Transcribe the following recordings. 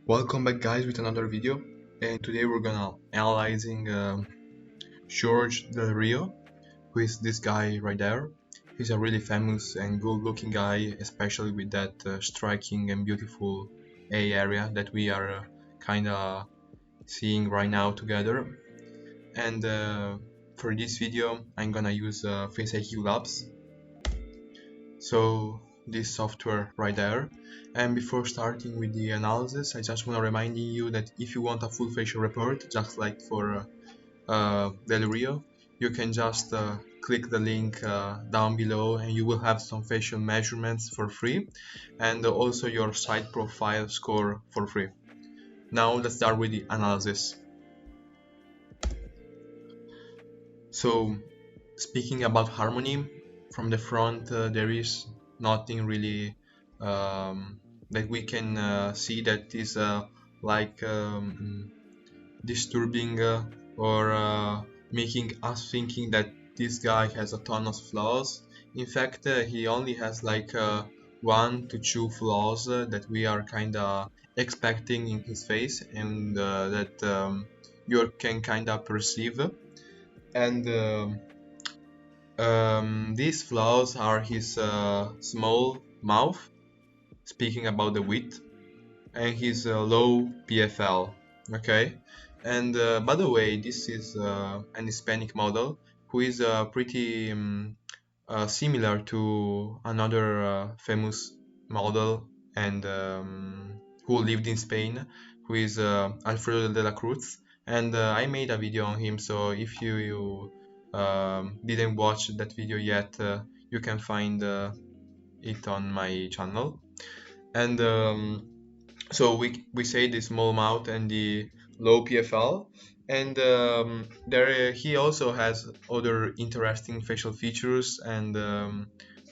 Welcome back guys with another video, and today we're gonna analyzing Jorge Del Rio, who is this guy right there. He's a really famous and good looking guy, especially with that striking and beautiful A area that we are kinda seeing right now together. And for this video I'm gonna use FaceIQ Labs, so this software right there. And before starting with the analysis, I just want to remind you that if you want a full facial report, just like for Del Rio, you can just click the link down below and you will have some facial measurements for free, and also your side profile score for free. Now let's start with the analysis. So speaking about harmony, from the front there is nothing really that we can see that is like disturbing or making us thinking that this guy has a ton of flaws. In fact, he only has like 1 to 2 flaws that we are kinda expecting in his face, and that you can kinda perceive. And these flaws are his small mouth, speaking about the width, and his low PFL. Okay, and by the way, this is an Hispanic model who is pretty similar to another famous model and who lived in Spain, who is Alfredo de la Cruz. And I made a video on him, so if you didn't watch that video yet, you can find it on my channel. And so we say the small mouth and the low PFL, and there he also has other interesting facial features and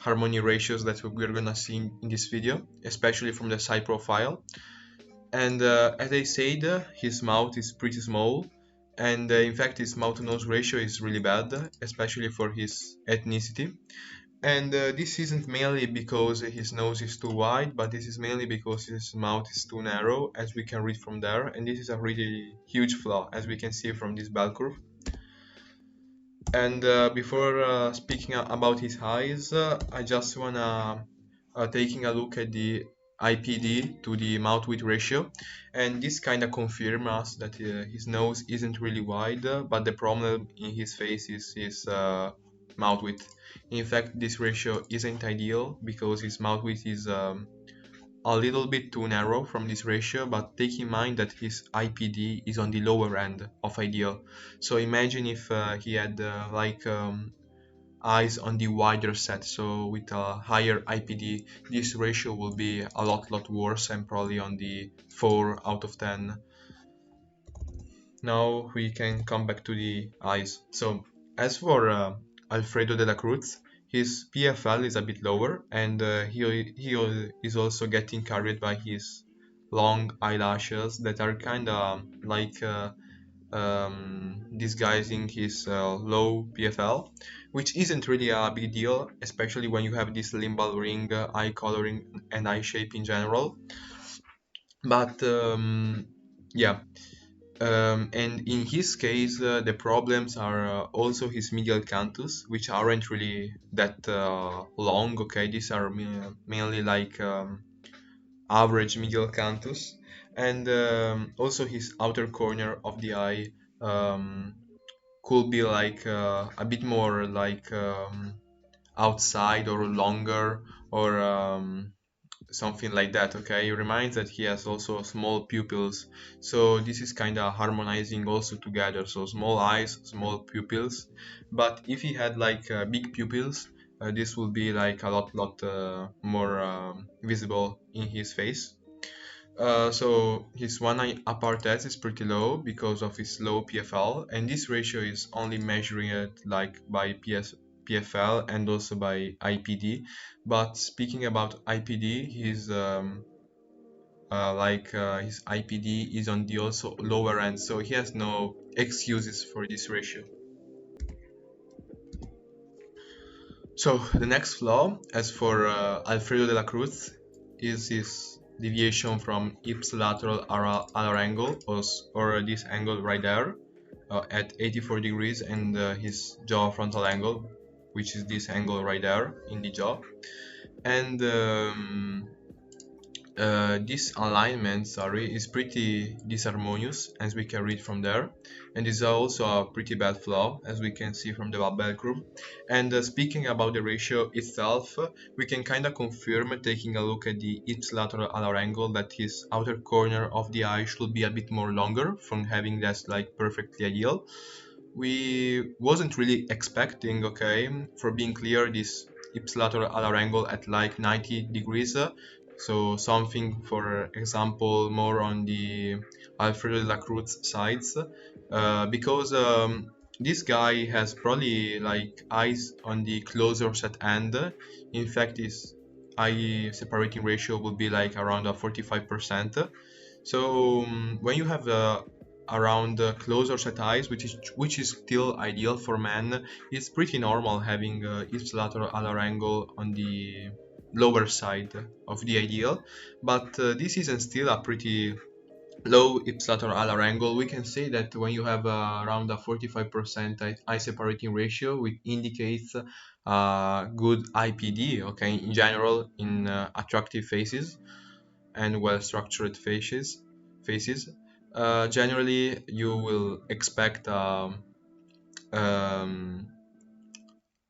harmony ratios that we're gonna see in this video, especially from the side profile. And as I said, his mouth is pretty small, and in fact his mouth to nose ratio is really bad, especially for his ethnicity. And this isn't mainly because his nose is too wide, but this is mainly because his mouth is too narrow, as we can read from there. And this is a really huge flaw, as we can see from this bell curve. And before speaking about his eyes, I just wanna taking a look at the IPD to the mouth width ratio, and this kind of confirms us that his nose isn't really wide, but the problem in his face is his mouth width. In fact, this ratio isn't ideal because his mouth width is a little bit too narrow from this ratio, but take in mind that his IPD is on the lower end of ideal. So imagine if he had eyes on the wider set, so with a higher IPD, this ratio will be a lot worse and probably on the 4 out of 10. Now we can come back to the eyes. So as for Alfredo de la Cruz, his PFL is a bit lower, and he is also getting carried by his long eyelashes that are kind of like disguising his low PFL, which isn't really a big deal, especially when you have this limbal ring, eye coloring, and eye shape in general. But yeah, and in his case, the problems are also his medial canthus, which aren't really that long. Okay, these are mainly like average medial canthus, and also his outer corner of the eye um, could be like a bit more like outside or longer or something like that. Okay, it reminds that he has also small pupils, so this is kind of harmonizing also together, so small eyes, small pupils. But if he had like big pupils, this will be like a lot more visible in his face. So his one eye apart test is pretty low because of his low PFL, and this ratio is only measuring it like by PFL and also by IPD. But speaking about IPD, his IPD is on the also lower end, so he has no excuses for this ratio. So the next flaw, as for Alfredo de la Cruz, is his deviation from ipsilateral alar angle, or this angle right there at 84 degrees, and his jaw frontal angle, which is this angle right there in the jaw. And this alignment, is pretty disharmonious, as we can read from there, and is also a pretty bad flaw, as we can see from the bell curve. And speaking about the ratio itself, we can kind of confirm, taking a look at the ipsilateral alar angle, that his outer corner of the eye should be a bit more longer, from having that like perfectly ideal. We wasn't really expecting, okay, for being clear, this ipsilateral alar angle at like 90 degrees, so something, for example, more on the Alfredo de la Cruz sides, because this guy has probably like eyes on the closer set end. In fact, his eye separating ratio will be like around 45%. So when you have around closer set eyes, which is still ideal for men, it's pretty normal having ipsilateral alar angle on the lower side of the ideal, but this isn't still a pretty low ipsilateral alar angle. We can say that when you have around a 45% eye separating ratio, which indicates good IPD, okay, in general, in attractive faces and well-structured faces. Generally, you will expect um,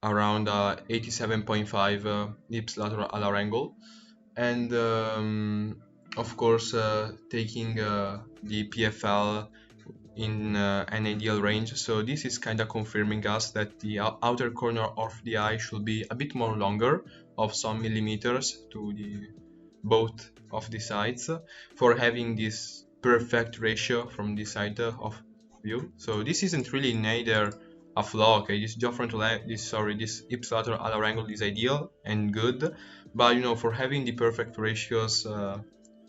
around 87.5 ipsilateral alar angle, and of course, taking the PFL in an ideal range. So this is kind of confirming us that the outer corner of the eye should be a bit more longer, of some millimeters to the both of the sides, for having this perfect ratio from this side of view. So this isn't really neither a flaw, okay? This jaw frontal, this ipsilateral alar angle is ideal and good, but for having the perfect ratios,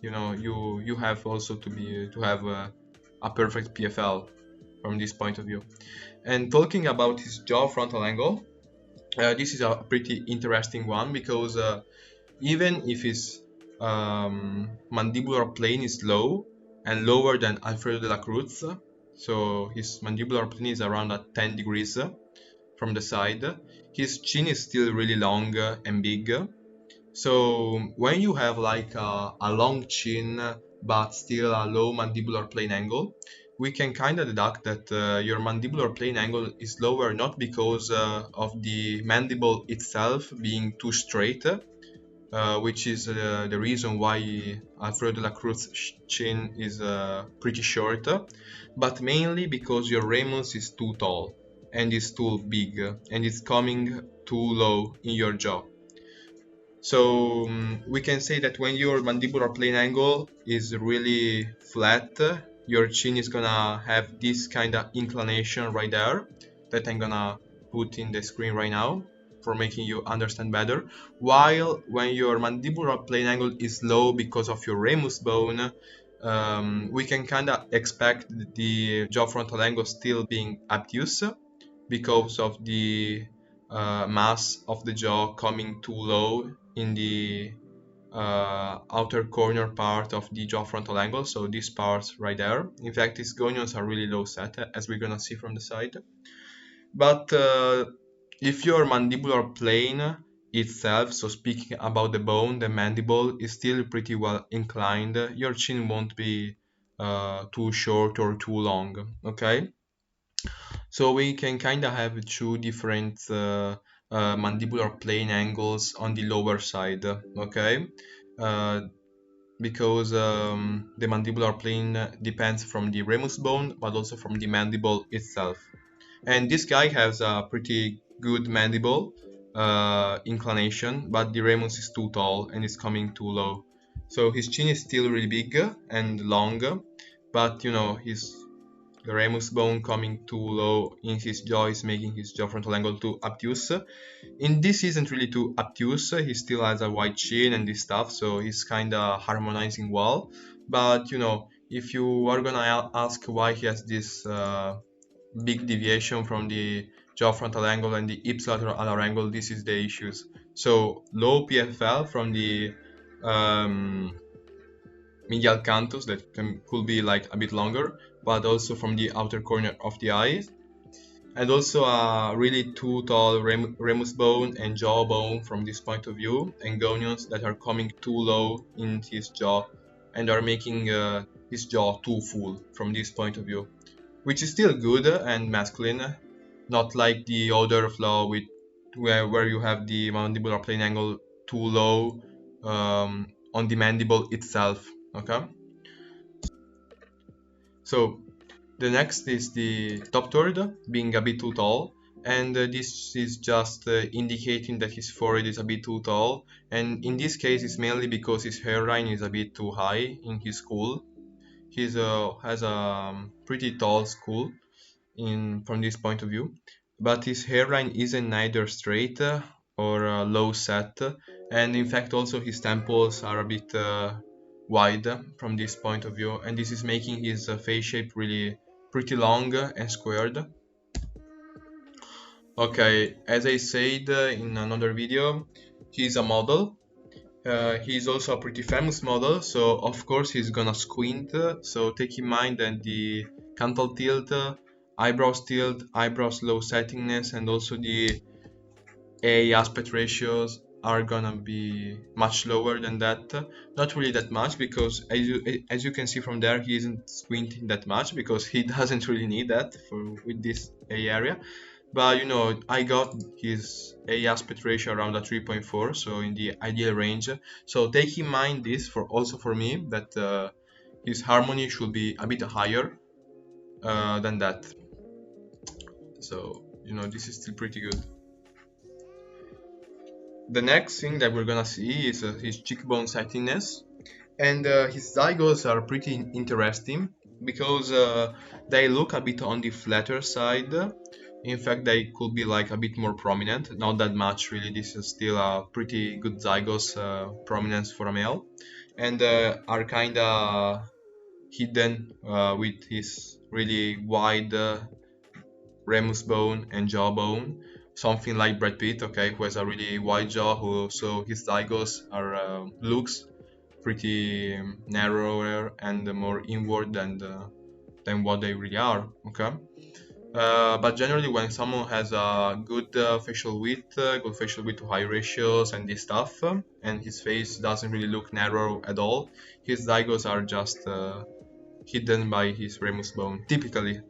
you have also to have a perfect PFL from this point of view. And talking about his jaw frontal angle, this is a pretty interesting one, because even if his mandibular plane is low and lower than Alfredo de la Cruz, so his mandibular plane is around at 10 degrees from the side, his chin is still really long and big. So when you have like a long chin but still a low mandibular plane angle, we can kind of deduct that your mandibular plane angle is lower, not because of the mandible itself being too straight, which is the reason why Alfredo de la Cruz's chin is pretty short, but mainly because your ramus is too tall and is too big and it's coming too low in your jaw. So we can say that when your mandibular plane angle is really flat, your chin is gonna have this kind of inclination right there that I'm gonna put in the screen right now for making you understand better. While when your mandibular plane angle is low because of your ramus bone, we can kind of expect the jaw frontal angle still being obtuse because of the mass of the jaw coming too low in the outer corner part of the jaw frontal angle, so these parts right there. In fact, these gonions are really low set, as we're gonna see from the side. But if your mandibular plane itself, so speaking about the bone, the mandible, is still pretty well inclined, your chin won't be too short or too long, okay? So we can kind of have two different mandibular plane angles on the lower side, okay? Uh, because the mandibular plane depends from the ramus bone, but also from the mandible itself. And this guy has a pretty good mandible inclination, but the ramus is too tall and is coming too low. So his chin is still really big and long, but his ramus bone coming too low in his jaw is making his jaw frontal angle too obtuse. In this isn't really too obtuse, he still has a wide chin and this stuff, so he's kinda harmonizing well. But if you are gonna ask why he has this big deviation from the jaw frontal angle and the ipsilateral alar angle, this is the issues. So low PFL from the medial canthus that could be like a bit longer, but also from the outer corner of the eyes, and also a really too tall ramus bone and jaw bone from this point of view, and gonions that are coming too low in his jaw and are making his jaw too full from this point of view, which is still good and masculine, not like the other flaw with where you have the mandibular plane angle too low on the mandible itself. Okay, so the next is the top third being a bit too tall, and this is just indicating that his forehead is a bit too tall, and in this case it's mainly because his hairline is a bit too high in his skull. He has a pretty tall skull in from this point of view, but his hairline isn't neither straight or low set, and in fact also his temples are a bit wide from this point of view, and this is making his face shape really pretty long and squared. Okay, as I said in another video, he's a model. He's also a pretty famous model, so of course he's gonna squint. So take in mind that the canthal tilt, eyebrows low settingness, and also the A aspect ratios are gonna be much lower than that. Not really that much, because as you can see from there, he isn't squinting that much because he doesn't really need that for with this A area. But you know, I got his A aspect ratio around a 3.4, so in the ideal range. So take in mind this for also for me, that his harmony should be a bit higher than that. So you know, this is still pretty good. The next thing that we're gonna see is his cheekbone settingness, and his zygos are pretty interesting because they look a bit on the flatter side. In fact, they could be like a bit more prominent, not that much really. This is still a pretty good zygos prominence for a male, and are kinda hidden with his really wide ramus bone and jawbone, something like Brad Pitt, okay, who has a really wide jaw, who so his zygos are looks pretty narrower and more inward than what they really are, okay. But generally, when someone has a good facial width, good facial width to high ratios and this stuff, and his face doesn't really look narrow at all, his zygos are just hidden by his ramus bone. Typically,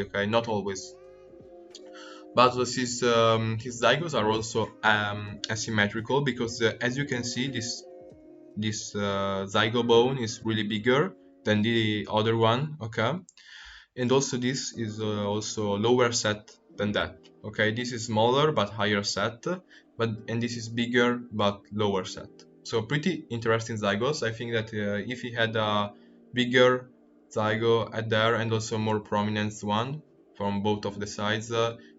okay, not always. But his zygos are also asymmetrical because, as you can see, this zygobone is really bigger than the other one, okay, and also this is also lower set than that, okay. This is smaller but higher set, and this is bigger but lower set. So pretty interesting zygos. I think that if he had a bigger zygo at there and also more prominent one from both of the sides,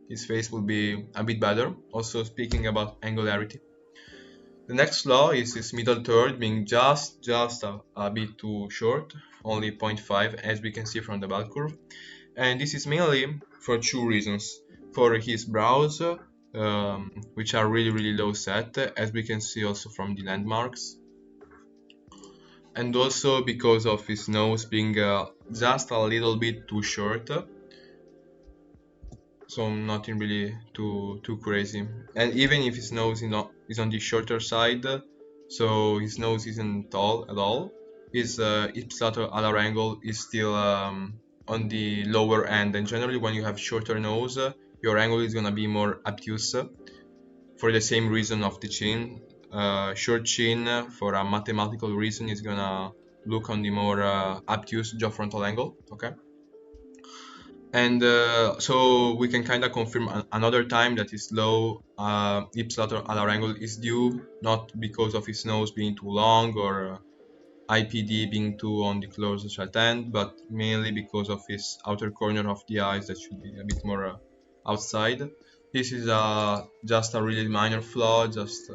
his face will be a bit better. Also speaking about angularity. The next flaw is his middle third being just a bit too short, only 0.5 as we can see from the bell curve. And this is mainly for two reasons. For his brows, which are really low set, as we can see also from the landmarks. And also because of his nose being just a little bit too short. So nothing really too crazy. And even if his nose is on the shorter side, so his nose isn't tall at all, his ipsilateral alar angle is still on the lower end. And generally when you have shorter nose, your angle is gonna be more obtuse for the same reason of the chin. Short chin, for a mathematical reason, is gonna look on the more obtuse jaw frontal angle, okay. And so we can kind of confirm another time that his low ipsilateral alar angle is due not because of his nose being too long or IPD being too on the closest right end, but mainly because of his outer corner of the eyes that should be a bit more outside. This is just a really minor flaw, just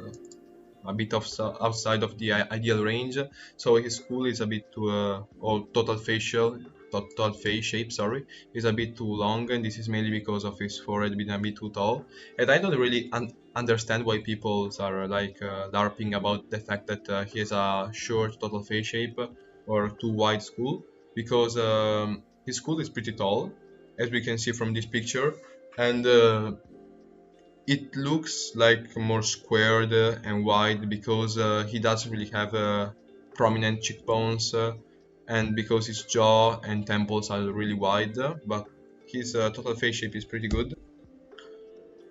a bit of outside of the ideal range. So his skull is a bit too, or total face shape, sorry, is a bit too long, and this is mainly because of his forehead being a bit too tall. And I don't really understand why people are like LARPing about the fact that he has a short total face shape, or too wide skull, because his skull is pretty tall, as we can see from this picture, and it looks like more squared and wide because he doesn't really have prominent cheekbones, and because his jaw and temples are really wide, but his total face shape is pretty good.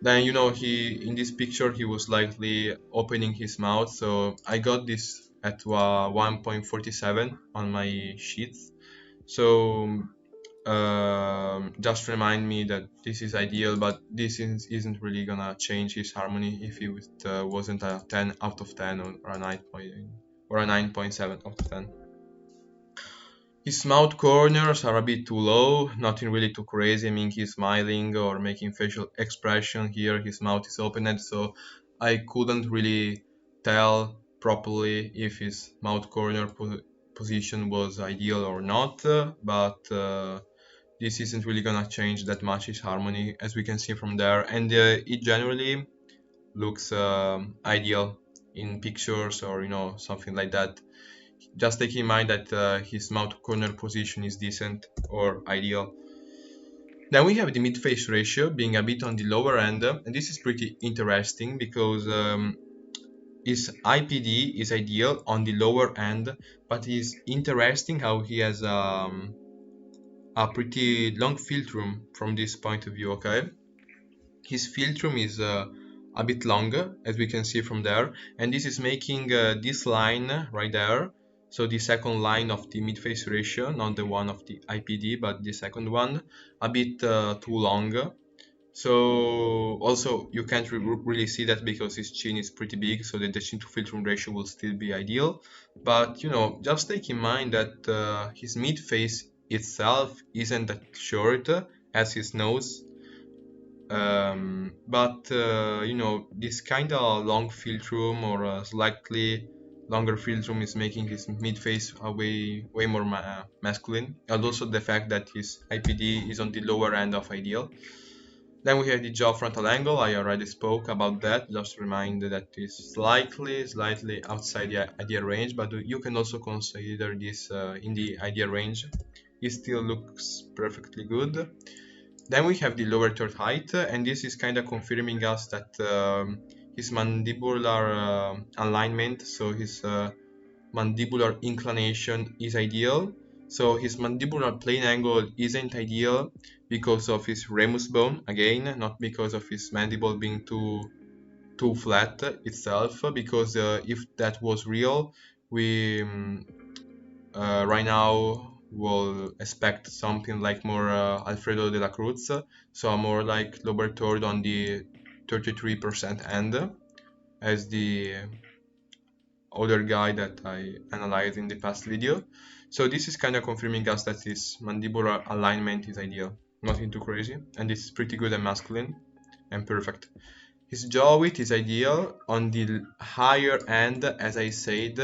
Then, you know, he in this picture he was slightly opening his mouth, so I got this at 1.47 on my sheets. So just remind me that this is ideal, but isn't really gonna change his harmony if it wasn't a 10 out of 10 or a 9 point, or a 9.7 out of 10. His mouth corners are a bit too low, nothing really too crazy. I mean, he's smiling or making facial expression here, his mouth is opened, so I couldn't really tell properly if his mouth corner position was ideal or not, but this isn't really gonna change that much his harmony, as we can see from there, and it generally looks ideal in pictures, or you know, something like that. Just take in mind that his mouth corner position is decent or ideal. Then we have the mid-face ratio being a bit on the lower end, and this is pretty interesting because his IPD is ideal on the lower end, but it's interesting how he has a pretty long philtrum from this point of view, okay? His philtrum is a bit longer, as we can see from there, and this is making this line right there, so the second line of the mid-face ratio, not the one of the IPD, but the second one, a bit too long. So also you can't really see that because his chin is pretty big, so the chin to philtrum ratio will still be ideal. But you know, just take in mind that his mid face itself isn't that short as his nose. But you know, this kind of long philtrum or a slightly longer philtrum is making his mid face way more masculine, and also the fact that his IPD is on the lower end of ideal. Then we have the jaw frontal angle. I already spoke about that. Just remind that it's slightly outside the ideal range, but you can also consider this in the ideal range. It still looks perfectly good. Then we have the lower third height, and this is kind of confirming us that his mandibular alignment, so his mandibular inclination is ideal. So his mandibular plane angle isn't ideal because of his ramus bone, again, not because of his mandible being too flat itself, because if that was real, we right now will expect something like more Alfredo de la Cruz, so more like lower third on the 33% end, as the other guy that I analyzed in the past video. So this is kind of confirming us that his mandibular alignment is ideal, nothing too crazy, and it's pretty good and masculine and perfect. His jaw width is ideal on the higher end, as I said.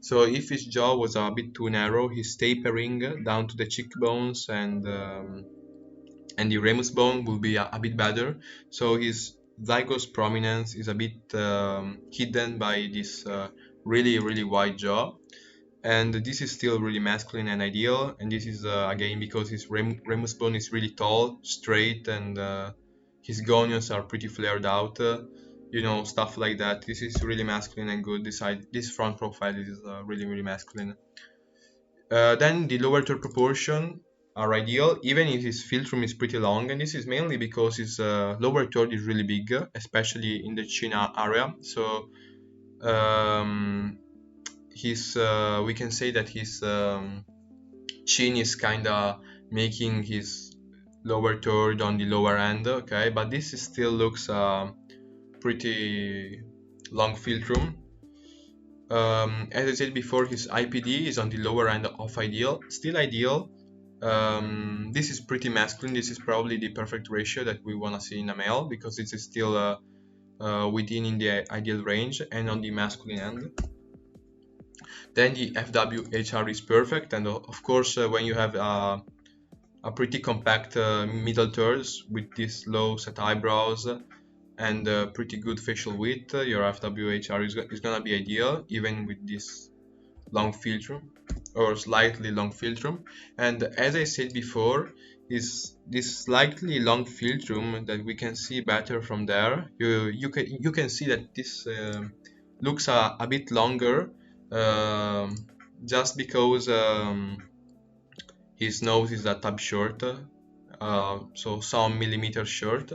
So if his jaw was a bit too narrow, he's tapering down to the cheekbones, and the ramus bone will be a bit better. So his zygos prominence is a bit hidden by this really wide jaw, and this is still really masculine and ideal. And this is again because his ramus bone is really tall, straight, and his gonions are pretty flared out, you know, stuff like that. This is really masculine and good. This front profile is really masculine. Then the lower third proportion are ideal, even if his philtrum is pretty long, and this is mainly because his lower third is really big, especially in the chin area. So we can say that his chin is kinda making his lower third on the lower end, okay, but this still looks pretty long philtrum. As I said before, his IPD is on the lower end of ideal, still ideal. This is pretty masculine. This is probably the perfect ratio that we want to see in a male, because it is still within in the ideal range and on the masculine end. Then the FWHR is perfect, and of course when you have a pretty compact middle thirds with these low set eyebrows and pretty good facial width, your FWHR is gonna be ideal even with this long philtrum. or slightly long philtrum. And as I said before, is this slightly long philtrum that we can see better from there. You can see that this looks a bit longer, um, just because his nose is a tad short, so some millimeters short,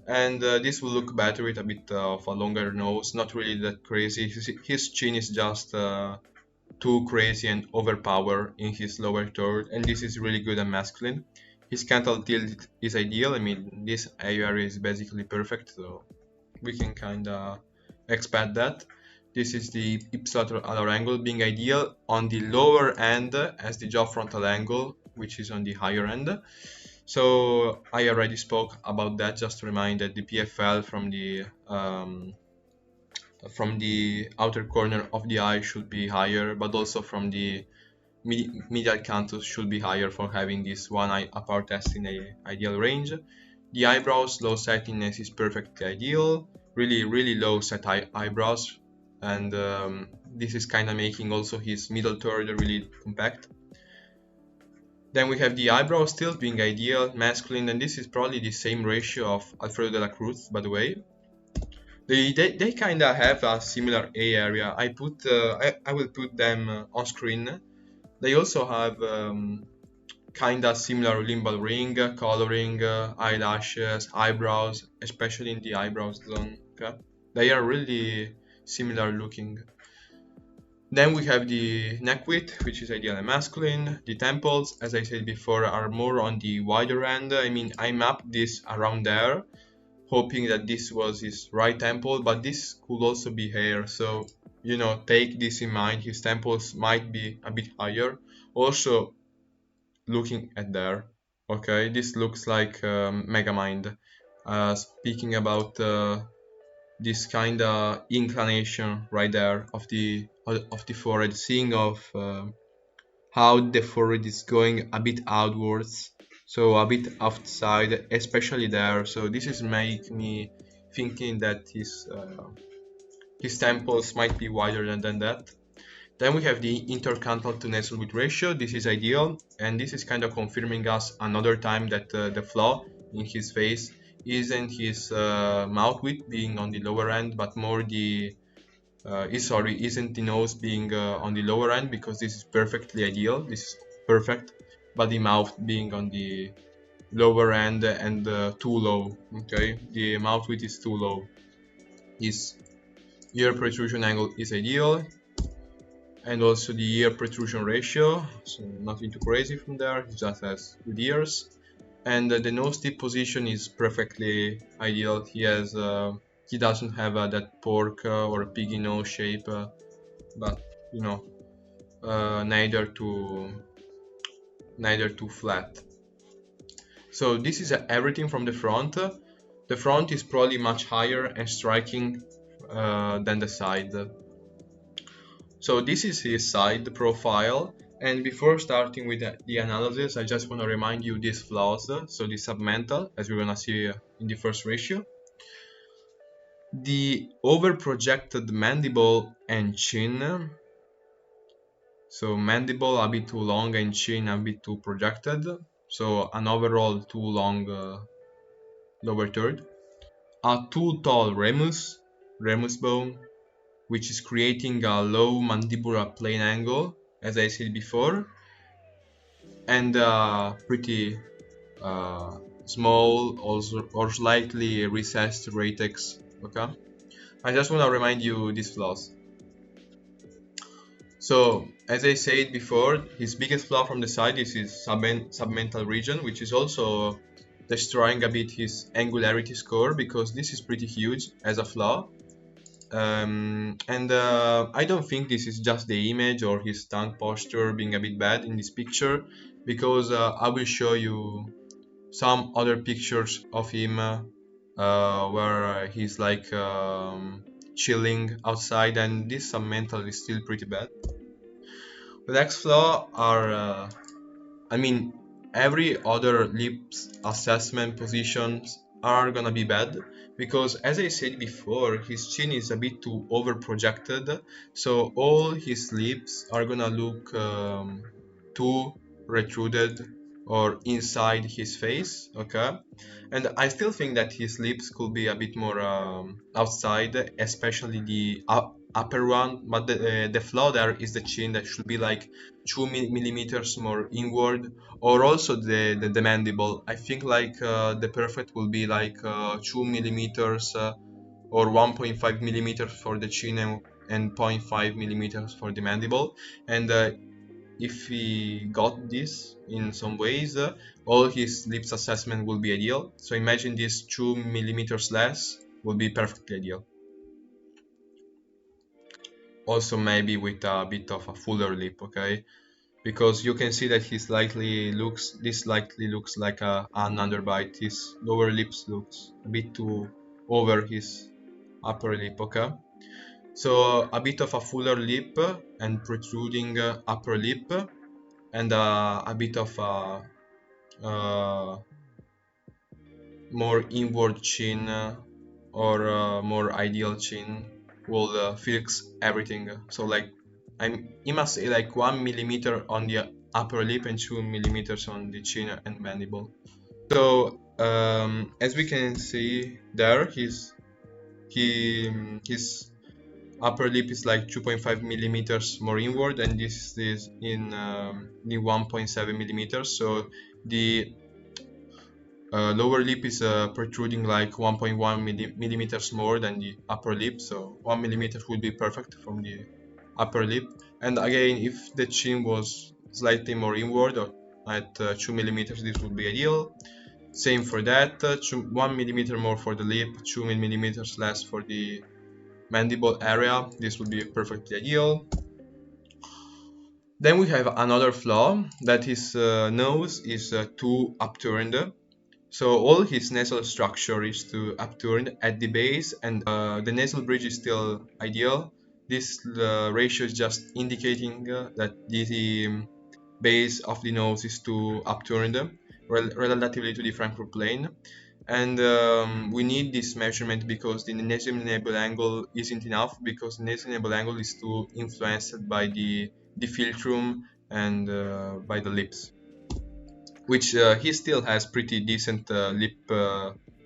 and this will look better with a bit of a longer nose. Not really that crazy. His chin is just too crazy and overpowered in his lower third, and this is really good and masculine. His canthal tilt is ideal. I mean, this area is basically perfect, so we can kinda expect that. This is the ipsilateral angle being ideal on the lower end as the jaw frontal angle, which is on the higher end. So I already spoke about that. Just to remind that the PFL from the outer corner of the eye should be higher, but also from the medial canthus should be higher for having this one eye apart test in a ideal range. The eyebrows low settingness is perfectly ideal, really low set eyebrows, and this is kind of making also his middle third really compact. Then we have the eyebrow still being ideal, masculine, and this is probably the same ratio of Alfredo de la Cruz, by the way. They kind of have a similar A area. I will put them on screen. They also have kind of similar limbal ring, coloring, eyelashes, eyebrows, especially in the eyebrows zone. Okay? They are really similar looking. Then we have the neck width, which is ideal and masculine. The temples, as I said before, are more on the wider end. I mean, I mapped this around there, hoping that this was his right temple, but this could also be hair. So, you know, take this in mind. His temples might be a bit higher. Also, looking at there, okay, this looks like Megamind. Speaking about this kind of inclination right there of the forehead, seeing of how the forehead is going a bit outwards, so a bit outside, especially there. So this is make me thinking that his temples might be wider than that. Then we have the intercanthal to nasal width ratio. This is ideal, and this is kind of confirming us another time that the flaw in his face isn't his mouth width being on the lower end, but more the isn't the nose being on the lower end, because this is perfectly ideal. This is perfect, but the mouth being on the lower end and too low. Okay, the mouth width is too low. His ear protrusion angle is ideal, and also the ear protrusion ratio, so nothing too crazy from there, it just has good ears. And the nose tip position is perfectly ideal. He doesn't have that pork or piggy nose shape, but you know, neither too flat. So this is everything from the front. The front is probably much higher and striking than the side. So this is his side profile, and before starting with the analysis, I just want to remind you these flaws. So the submental, as we're gonna see in the first ratio, the over-projected mandible and chin. So mandible a bit too long and chin a bit too projected. So an overall too long lower third. A too tall ramus bone, which is creating a low mandibular plane angle, as I said before, and pretty small or slightly recessed ratex. Okay, I just want to remind you these flaws. So as I said before, his biggest flaw from the side is his submental region, which is also destroying a bit his angularity score, because this is pretty huge as a flaw. And I don't think this is just the image or his tongue posture being a bit bad in this picture, because I will show you some other pictures of him where he's like chilling outside, and this submental is still pretty bad. The next flaw are, I mean, every other lips assessment positions are gonna be bad, because as I said before, his chin is a bit too over projected, so all his lips are gonna look too retruded or inside his face, okay? And I still think that his lips could be a bit more outside, especially the upper one, but the flaw there is the chin that should be like 2 millimeters more inward, or also the mandible. I think like the perfect will be like 2 millimeters or 1.5 millimeters for the chin and 0.5 millimeters for the mandible. And if he got this in some ways, all his lips assessment will be ideal. So imagine this 2 millimeters less will be perfectly ideal. Also maybe with a bit of a fuller lip, okay? Because you can see that this likely looks like an underbite. His lower lips looks a bit too over his upper lip, okay? So a bit of a fuller lip and protruding upper lip, and a bit of a more inward chin or more ideal chin will fix everything. So like you must say like 1 millimeter on the upper lip and 2 millimeters on the chin and mandible. So as we can see there, his upper lip is like 2.5 millimeters more inward, and this is in the 1.7 millimeters. So the lower lip is protruding like 1.1 millimeters more than the upper lip, so 1 millimeter would be perfect from the upper lip. And again, if the chin was slightly more inward or at 2 millimeters, this would be ideal. Same for that, 1 millimeter more for the lip, 2 millimeters less for the mandible area, this would be perfectly ideal. Then we have another flaw, that his nose is too upturned. So all his nasal structure is too upturned at the base, and the nasal bridge is still ideal. This ratio is just indicating that the base of the nose is too upturned relatively to the Frankfurt plane. And we need this measurement because the nasal-nasal angle isn't enough, because the nasal-nasal angle is too influenced by the philtrum and by the lips, which he still has pretty decent lip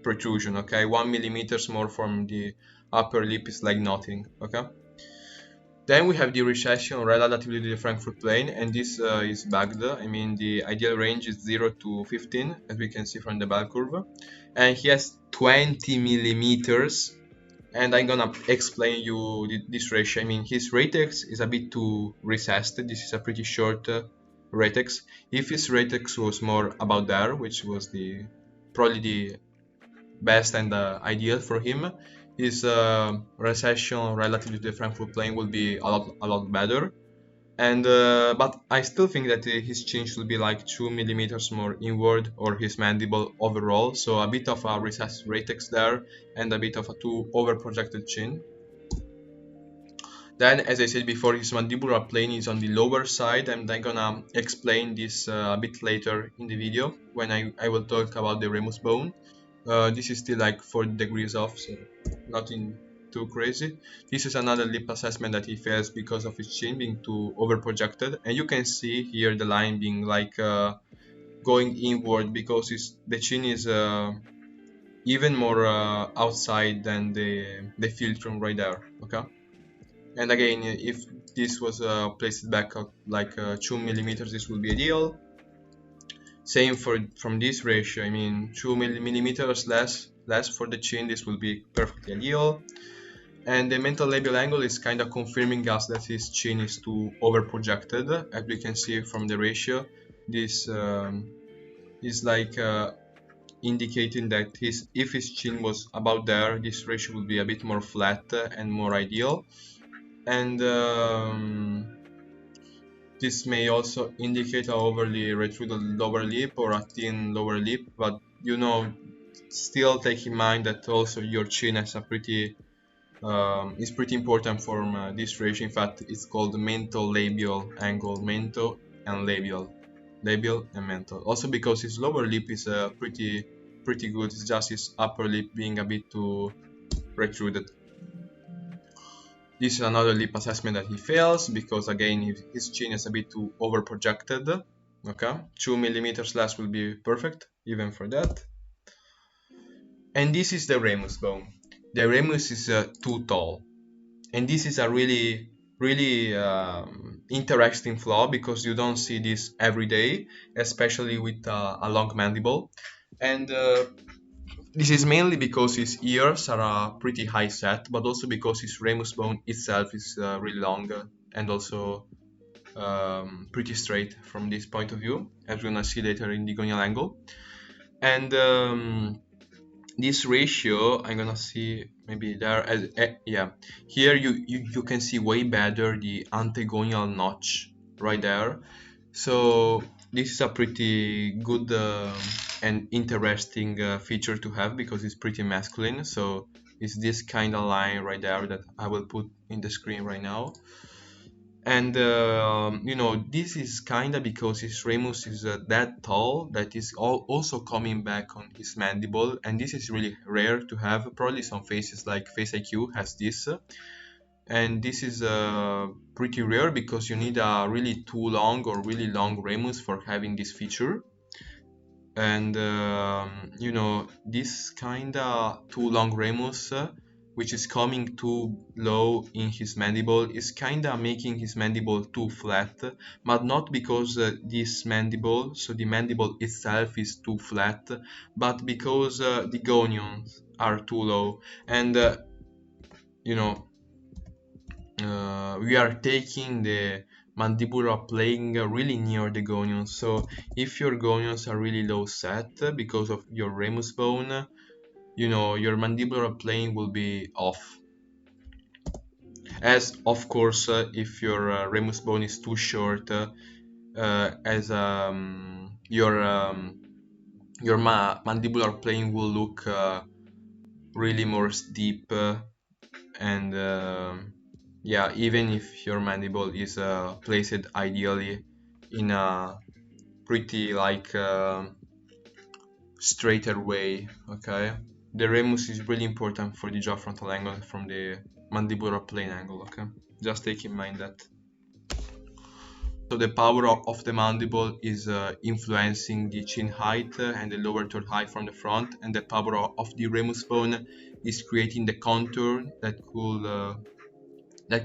protrusion, okay? 1 millimeters more from the upper lip is like nothing, okay? Then we have the recession relatively to the Frankfurt plane, and this is bugged. I mean, the ideal range is 0 to 15, as we can see from the bell curve. And he has 20 millimeters, and I'm gonna explain you this ratio. I mean, his ratex is a bit too recessed. This is a pretty short ratex. If his ratex was more about there, which was probably the best and ideal for him, his recession relative to the Frankfurt plane will be a lot better. And but I still think that his chin should be like 2 millimeters more inward, or his mandible overall. So a bit of a recessed ratex there, and a bit of a too over projected chin. Then, as I said before, his mandibular plane is on the lower side, and I'm gonna explain this a bit later in the video when I will talk about the ramus bone. This is still like 4 degrees off, so nothing too crazy. This is another lip assessment that he fails because of his chin being too over projected, and you can see here the line being like going inward because the chin is even more outside than the philtrum right there, okay? And again, if this was placed back like 2 millimeters, this will be ideal. Same from this ratio. I mean, 2 millimeters less for the chin, this will be perfectly ideal. And the mental labial angle is kind of confirming us that his chin is too over projected, as we can see from the ratio. This is like indicating that if his chin was about there, this ratio would be a bit more flat and more ideal. And this may also indicate a overly retruded lower lip or a thin lower lip, but you know, still take in mind that also your chin has a pretty is pretty important for this ratio. In fact, it's called mental labial angle, mental and labial and mental. Also because his lower lip is pretty pretty good. It's just his upper lip being a bit too protruded. This is another lip assessment that he fails because again his chin is a bit too over projected. Okay, 2 millimeters less will be perfect even for that. And this is the ramus bone. The ramus is too tall, and this is a really interesting flaw because you don't see this every day, especially with a long mandible. And this is mainly because his ears are pretty high set, but also because his ramus bone itself is really long and also pretty straight from this point of view, as we're gonna see later in the gonial angle. And this ratio, I'm gonna see maybe there as yeah, here you can see way better the antegonial notch right there. So this is a pretty good and interesting feature to have because it's pretty masculine. So it's this kind of line right there that I will put in the screen right now. And you know, this is kinda because his ramus is that tall that is also coming back on his mandible, and this is really rare to have. Probably some faces like FaceIQ has this, and this is pretty rare because you need a really too long or really long ramus for having this feature. And you know, this kinda too long ramus which is coming too low in his mandible is kinda making his mandible too flat, but not because this mandible, so the mandible itself is too flat, but because the gonions are too low. And you know, we are taking the mandibular plane really near the gonions. So if your gonions are really low set because of your ramus bone, you know, your mandibular plane will be off. As of course, if your ramus bone is too short, as your mandibular plane will look really more steep, and yeah, even if your mandible is placed ideally in a pretty like straighter way. Okay, the ramus is really important for the jaw frontal angle from the mandibular plane angle. Okay, just take in mind that. So the power of the mandible is influencing the chin height and the lower third height from the front, and the power of the ramus bone is creating the contour that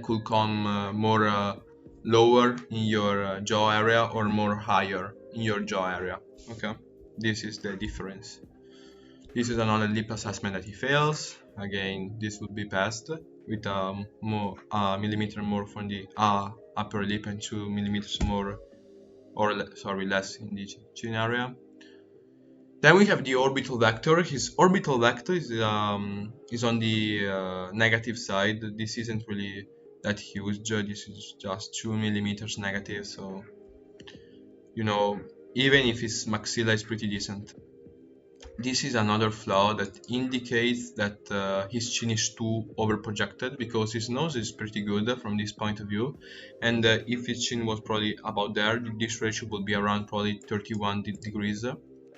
could come more lower in your jaw area or more higher in your jaw area. Okay, this is the difference. This is another lip assessment that he fails. Again, this would be passed with more millimeter more from the upper lip and 2 millimeters more, or less in the chin area. Then we have the orbital vector. His orbital vector is on the negative side. This isn't really that huge. This is just 2 millimeters negative. So, you know, even if his maxilla is pretty decent. This is another flaw that indicates that his chin is too over projected because his nose is pretty good from this point of view, and if his chin was probably about there, this ratio would be around probably 31 degrees.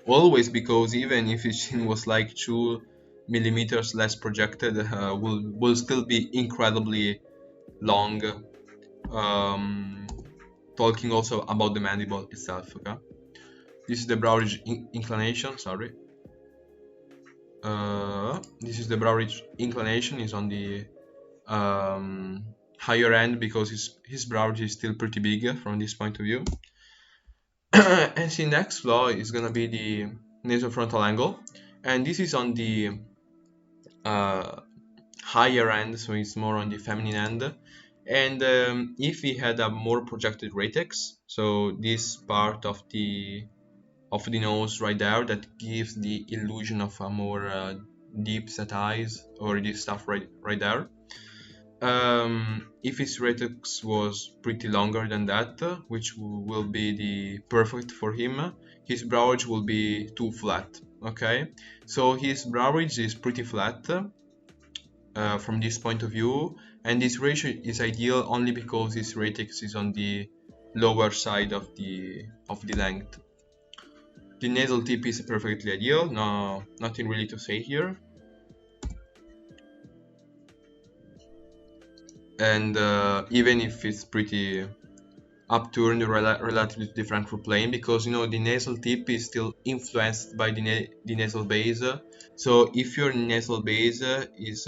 Always, because even if his chin was like 2 millimeters less projected, will still be incredibly long. Talking also about the mandible itself. Okay, this is the brow ridge inclination. Sorry. This is the brow ridge inclination, is on the higher end because his brow ridge is still pretty big from this point of view. And the next flaw is gonna be the nasofrontal angle, and this is on the higher end, so it's more on the feminine end. And if he had a more projected ratex, so this part of the nose right there that gives the illusion of a more deep set eyes, or this stuff right there. If his ratex was pretty longer than that, which will be the perfect for him, his brow ridge will be too flat. Okay, so his brow ridge is pretty flat from this point of view, and this ratio is ideal only because his ratex is on the lower side of the length. The nasal tip is perfectly ideal, no, nothing really to say here. And even if it's pretty upturned relatively to the frontal plane, because you know the nasal tip is still influenced by the nasal base. So if your nasal base is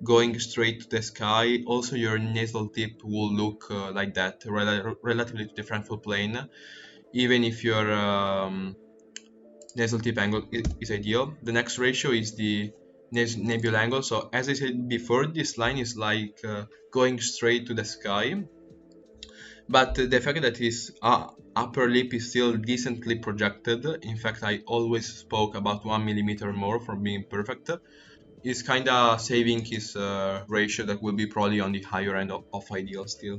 going straight to the sky, also your nasal tip will look like that, relatively to the frontal plane, even if your nasal tip angle is ideal. The next ratio is the nebula angle. So as I said before, this line is like going straight to the sky, but the fact that his upper lip is still decently projected, in fact I always spoke about 1 millimeter more for being perfect, is kinda saving his ratio that will be probably on the higher end of ideal still.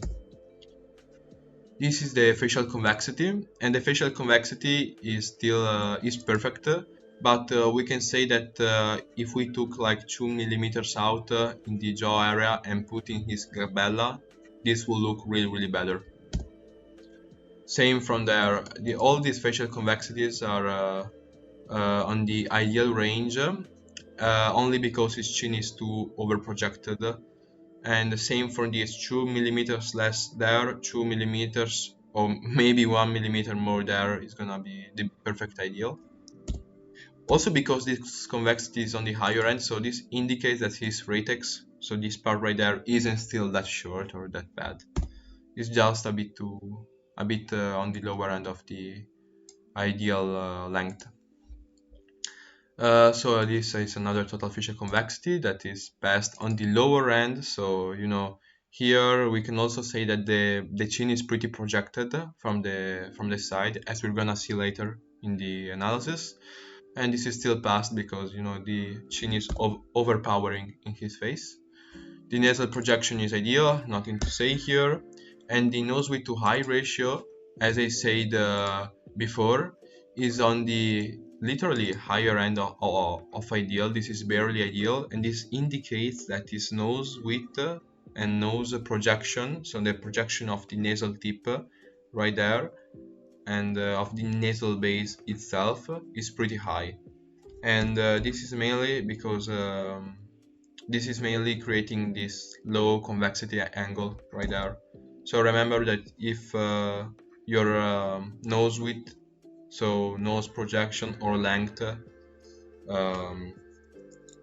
This is the facial convexity, and the facial convexity is still is perfect, but we can say that if we took like 2 millimeters out in the jaw area and put in his glabella, this will look really better. Same from there, all these facial convexities are on the ideal range, only because his chin is too over projected, and the same for these 2 millimeters less there, 2 millimeters or maybe 1 millimeter more there is gonna be the perfect ideal. Also because this convexity is on the higher end, so this indicates that his ratex, so this part right there, isn't still that short or that bad. It's just a bit on the lower end of the ideal length. So this is another total facial convexity that is passed on the lower end. So you know, here we can also say that the chin is pretty projected from the side, as we're gonna see later in the analysis. And this is still passed because you know the chin is overpowering in his face. The nasal projection is ideal, nothing to say here. And the nose width to high ratio, as I said before, is on the literally higher end of ideal. This is barely ideal, and this indicates that his nose width and nose projection, so the projection of the nasal tip right there, and of the nasal base itself is pretty high. And this is mainly because this is mainly creating this low convexity angle right there. So remember that if your nose width, so nose projection or length um,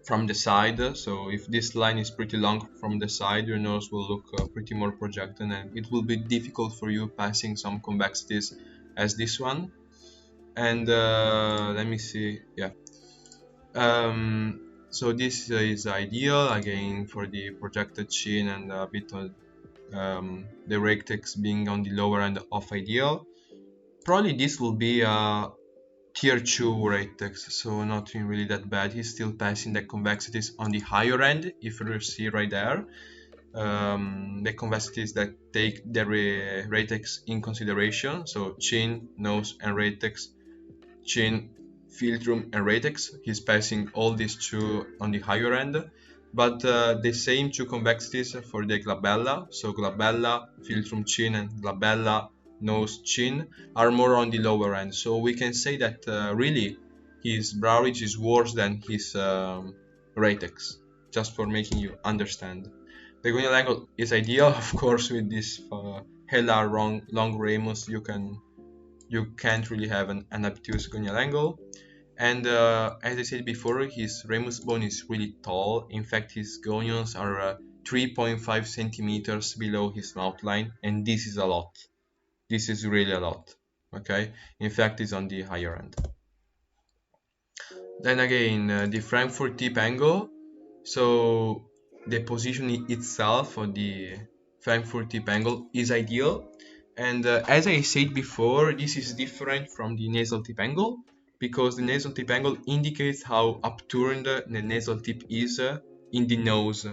from the side, so if this line is pretty long from the side, your nose will look pretty more projected, and it will be difficult for you passing some convexities as this one. And let me see, yeah. So this is ideal again for the projected chin and a bit of the rectex being on the lower end of ideal. Probably this will be a tier 2 rectex, so nothing really that bad. He's still passing the convexities on the higher end, if you see right there. The convexities that take the rectex in consideration, so chin, nose and rectex, chin, philtrum and rectex. He's passing all these two on the higher end, but the same two convexities for the glabella, so glabella, philtrum chin and glabella, nose chin, are more on the lower end. So we can say that really his brow ridge is worse than his rectex, just for making you understand. The gonial angle is ideal, of course. With this hella long ramus, you can't really have an obtuse gonial angle. And as I said before, his ramus bone is really tall. In fact, his gonions are 3.5 centimeters below his mouth line, and this is a lot. This is really a lot. Okay, in fact, it's on the higher end. Then again, the Frankfurt tip angle. So the position itself of the Frankfurt tip angle is ideal. And as I said before, this is different from the nasal tip angle, because the nasal tip angle indicates how upturned the nasal tip is in the nose.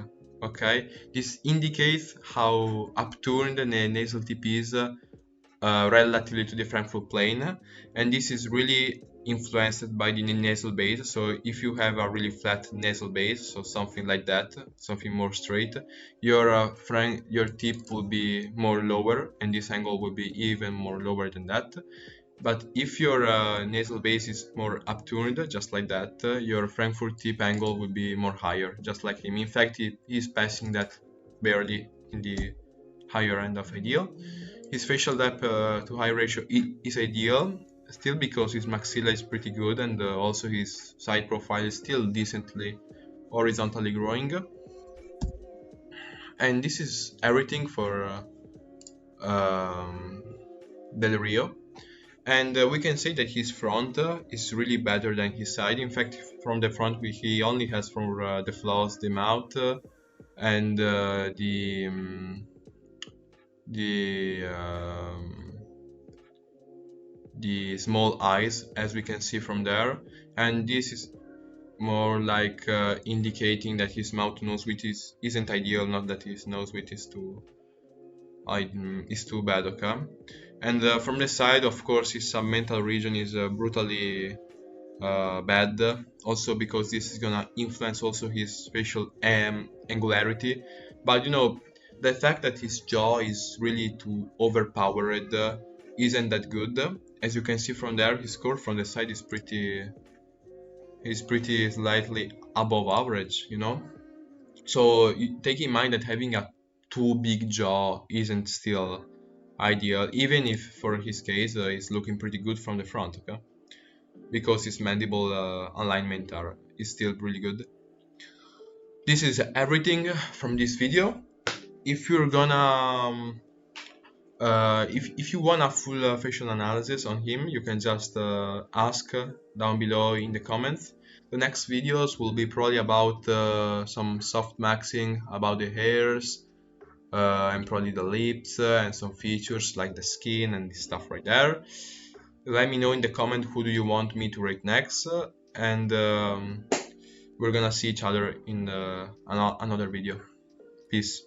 Okay, this indicates how upturned the nasal tip is relatively to the Frankfurt plane, and this is really influenced by the nasal base. So if you have a really flat nasal base, so something like that, something more straight, your tip will be more lower, and this angle will be even more lower than that. But if your nasal base is more upturned, just like that, your Frankfurt tip angle will be more higher, just like him. In fact, he's passing that barely in the higher end of ideal. His facial depth to height ratio is ideal, still because his maxilla is pretty good, and also his side profile is still decently horizontally growing. And this is everything for Del Rio. And we can say that his front is really better than his side. In fact, from the front, he only has from the flaws, the mouth, and the small eyes, as we can see from there. And this is more like indicating that his mouth to nose width isn't ideal, not that his nose width is too bad, okay? And from the side, of course, his submental region is brutally bad, also because this is gonna influence also his facial angularity. But you know, the fact that his jaw is really too overpowered isn't that good. As you can see from there, his score from the side is pretty slightly above average, you know. So take in mind that having a too big jaw isn't still ideal, even if for his case it's looking pretty good from the front, okay? Because his mandible alignment is still really good. This is everything from this video. If you're gonna if you want a full facial analysis on him, you can just ask down below in the comments. The next videos will be probably about some soft maxing about the hairs, and probably the lips, and some features like the skin and this stuff right there. Let me know in the comment who do you want me to rate next, and we're gonna see each other in another video. Peace.